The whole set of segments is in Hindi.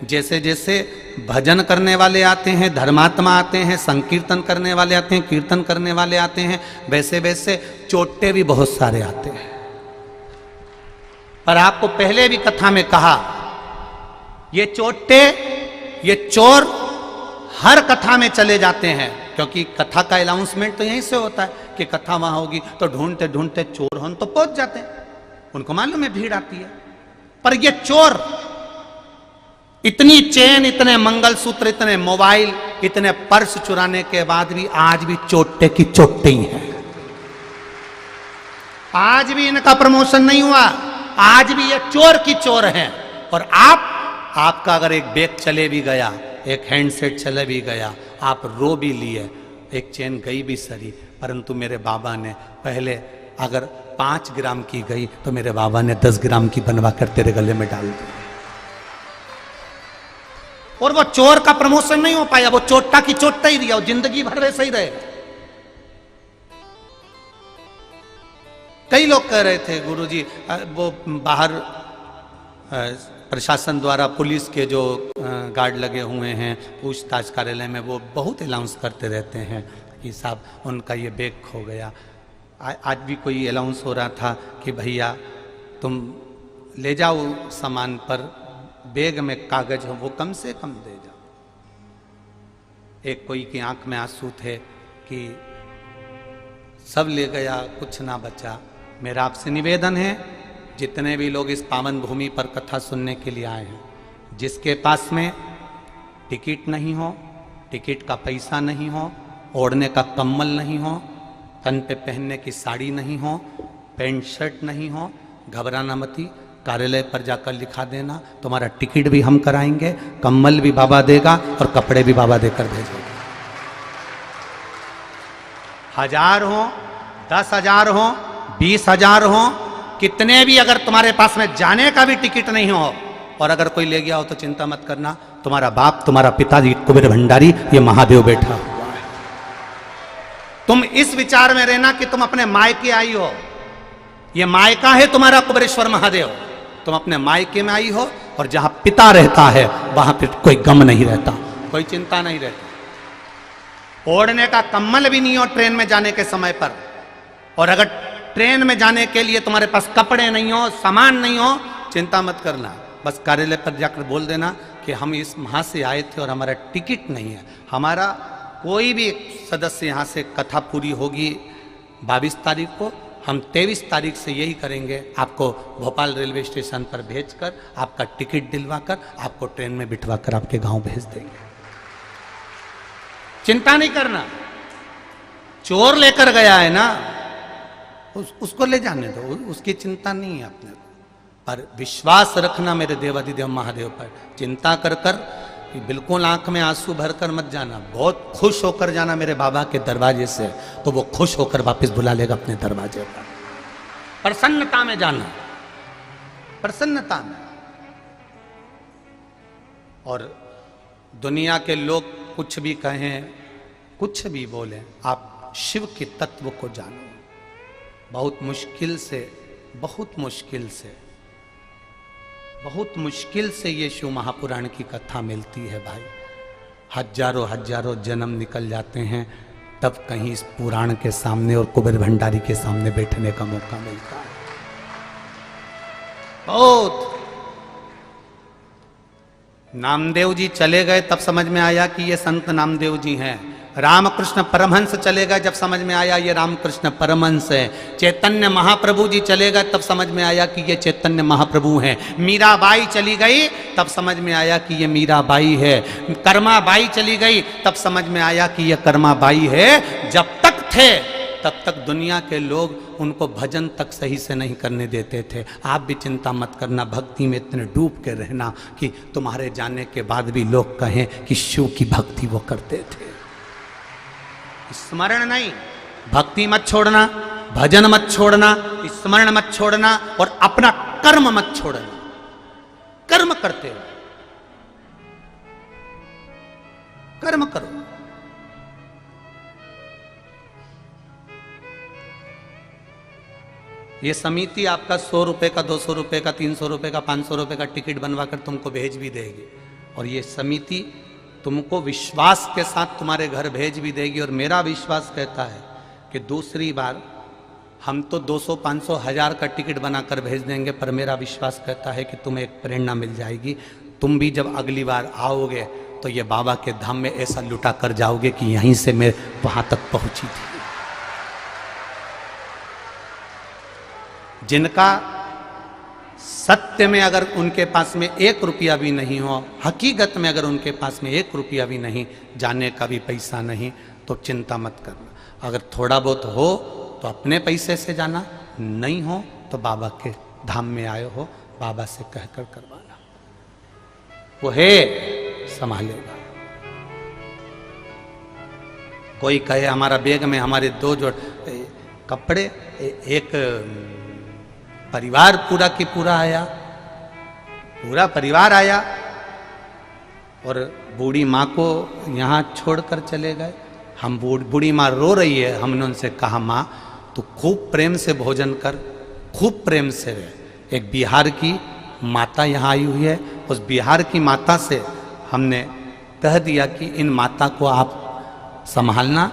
जैसे जैसे भजन करने वाले आते हैं, धर्मात्मा आते हैं, संकीर्तन करने वाले आते हैं, कीर्तन करने वाले आते हैं, वैसे वैसे चोटे भी बहुत सारे आते हैं। पर आपको पहले भी कथा में कहा, ये चोटे, ये चोर हर कथा में चले जाते हैं, क्योंकि कथा का अनाउंसमेंट तो यहीं से होता है कि कथा वहां होगी, तो ढूंढते ढूंढते चोर हों तो पहुंच जाते हैं, उनको मालूम है भीड़ आती है। पर ये चोर इतनी चेन, इतने मंगलसूत्र, इतने मोबाइल, इतने पर्स चुराने के बाद भी आज भी चोटे की चोटे ही है। आज भी इनका प्रमोशन नहीं हुआ, आज भी ये चोर की चोर हैं। और आपका अगर एक बैग चले भी गया, एक हैंडसेट चले भी गया, आप रो भी लिए, एक चेन गई भी सरी, परंतु मेरे बाबा ने पहले अगर 5 ग्राम की गई तो मेरे बाबा ने 10 ग्राम की बनवा कर तेरे गले में डाल दी। और वो चोर का प्रमोशन नहीं हो पाया, वो चोटा की चोटा ही दिया, वो जिंदगी भर वैसे ही रहेगा। कई लोग कह रहे थे गुरुजी, वो बाहर प्रशासन द्वारा पुलिस के जो गार्ड लगे हुए हैं पूछताछ कार्यालय में, वो बहुत अनाउंस करते रहते हैं कि साहब उनका ये बैग खो गया। आज भी कोई अनाउंस हो रहा था कि भैया तुम ले जाओ सामान, पर बैग में कागज हो वो कम से कम दे जाओ। एक कोई की आंख में आंसू थे कि सब ले गया, कुछ ना बचा। मेरा आपसे निवेदन है, जितने भी लोग इस पावन भूमि पर कथा सुनने के लिए आए हैं, जिसके पास में टिकट नहीं हो, टिकट का पैसा नहीं हो, ओढ़ने का कम्बल नहीं हो, तन पे पहनने की साड़ी नहीं हो, पैंट शर्ट नहीं हो, घबराना मती, कार्यालय पर जाकर लिखा देना, तुम्हारा टिकट भी हम कराएंगे, कम्बल भी बाबा देगा और कपड़े भी बाबा देकर भेजेंगे। 1000 हो, 10,000 हो, 20,000 हो, कितने भी, अगर तुम्हारे पास में जाने का भी टिकट नहीं हो और अगर कोई ले गया हो तो चिंता मत करना, तुम्हारा बाप, तुम्हारा पिताजी कुबेर भंडारी, ये महादेव बैठा हुआ है। तुम इस विचार में रहना कि तुम अपने मायके आई हो, ये मायका है तुम्हारा कुबेरेश्वर महादेव, तुम अपने मायके में आई हो, और जहां पिता रहता है वहां पर कोई गम नहीं रहता, कोई चिंता नहीं रहती। ओढ़ने का कम्बल भी नहीं हो ट्रेन में जाने के समय पर, और अगर ट्रेन में जाने के लिए तुम्हारे पास कपड़े नहीं हो, सामान नहीं हो, चिंता मत करना, बस कार्यालय पर जाकर बोल देना कि हम इस वहां से आए थे और हमारा टिकट नहीं है। हमारा कोई भी सदस्य यहाँ से कथा पूरी होगी 22 तारीख को, हम 23 तारीख से यही करेंगे, आपको भोपाल रेलवे स्टेशन पर भेजकर आपका टिकट दिलवाकर आपको ट्रेन में बिठवाकर आपके गांव भेज देंगे। चिंता नहीं करना, चोर लेकर गया है ना, उसको ले जाने दो, उसकी चिंता नहीं है अपने को, पर विश्वास रखना मेरे देवाधिदेव महादेव पर। चिंता कर कर बिल्कुल आंख में आंसू भरकर मत जाना, बहुत खुश होकर जाना मेरे बाबा के दरवाजे से, तो वो खुश होकर वापस बुला लेगा अपने दरवाजे पर। प्रसन्नता में जाना, प्रसन्नता में। और दुनिया के लोग कुछ भी कहें, कुछ भी बोलें, आप शिव के तत्व को जानो। बहुत मुश्किल से, बहुत मुश्किल से, बहुत मुश्किल से ये शिव महापुराण की कथा मिलती है भाई। हजारों हजारों जन्म निकल जाते हैं, तब कहीं इस पुराण के सामने और कुबेर भंडारी के सामने बैठने का मौका मिलता है। बहुत। नामदेव जी चले गए तब समझ में आया कि ये संत नामदेव जी हैं। रामकृष्ण परमहंस चले गए जब समझ में आया ये रामकृष्ण परमहंस है। चैतन्य महाप्रभु जी चले गए तब समझ में आया कि ये चैतन्य महाप्रभु हैं। मीराबाई चली गई तब समझ में आया कि ये मीराबाई है। कर्माबाई चली गई तब समझ में आया कि ये कर्माबाई है। जब तक थे तब तक दुनिया के लोग उनको भजन तक सही से नहीं करने देते थे। आप भी चिंता मत करना, भक्ति में इतने डूब के रहना कि तुम्हारे जाने के बाद भी लोग कहें कि शिव की भक्ति वो करते थे। स्मरण नहीं, भक्ति मत छोड़ना, भजन मत छोड़ना, स्मरण मत छोड़ना और अपना कर्म मत छोड़ना। कर्म करते हो, कर्म करो। ये समिति आपका 100 रुपये का, 200 रुपये का, 300 रुपये का, 500 रुपये का टिकट बनवा कर तुमको भेज भी देगी। और ये समिति तुमको विश्वास के साथ तुम्हारे घर भेज भी देगी। और मेरा विश्वास कहता है कि दूसरी बार हम तो 200, 500, 1000 का टिकट बनाकर भेज देंगे, पर मेरा विश्वास कहता है कि तुम्हें एक प्रेरणा मिल जाएगी। तुम भी जब अगली बार आओगे तो ये बाबा के धाम में ऐसा लुटा कर जाओगे कि यहीं से मैं वहां तक पहुंची थी। जिनका सत्य में अगर उनके पास में 1 रुपया भी नहीं हो, हकीकत में अगर उनके पास में 1 रुपया भी नहीं, जाने का भी पैसा नहीं, तो चिंता मत करना। अगर थोड़ा बहुत हो तो अपने पैसे से जाना, नहीं हो तो बाबा के धाम में आए हो, बाबा से कहकर करवाना, वो है संभालेगा। कोई कहे हमारा बैग में हमारे 2 जोड़ कपड़े, एक परिवार पूरा की पूरा आया, पूरा परिवार आया और बूढ़ी माँ को यहाँ छोड़कर चले गए। हम बूढ़ी माँ रो रही है, हमने उनसे कहा माँ तू खूब प्रेम से भोजन कर, खूब प्रेम से रह। एक बिहार की माता यहाँ आई हुई है, उस बिहार की माता से हमने कह दिया कि इन माता को आप संभालना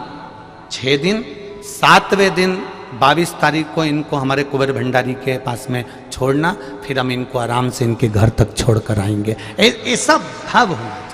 6 दिन, 7वें दिन 22 तारीख को इनको हमारे कुंवर भंडारी के पास में छोड़ना, फिर हम इनको आराम से इनके घर तक छोड़ कर आएंगे। ऐसा भाव होना।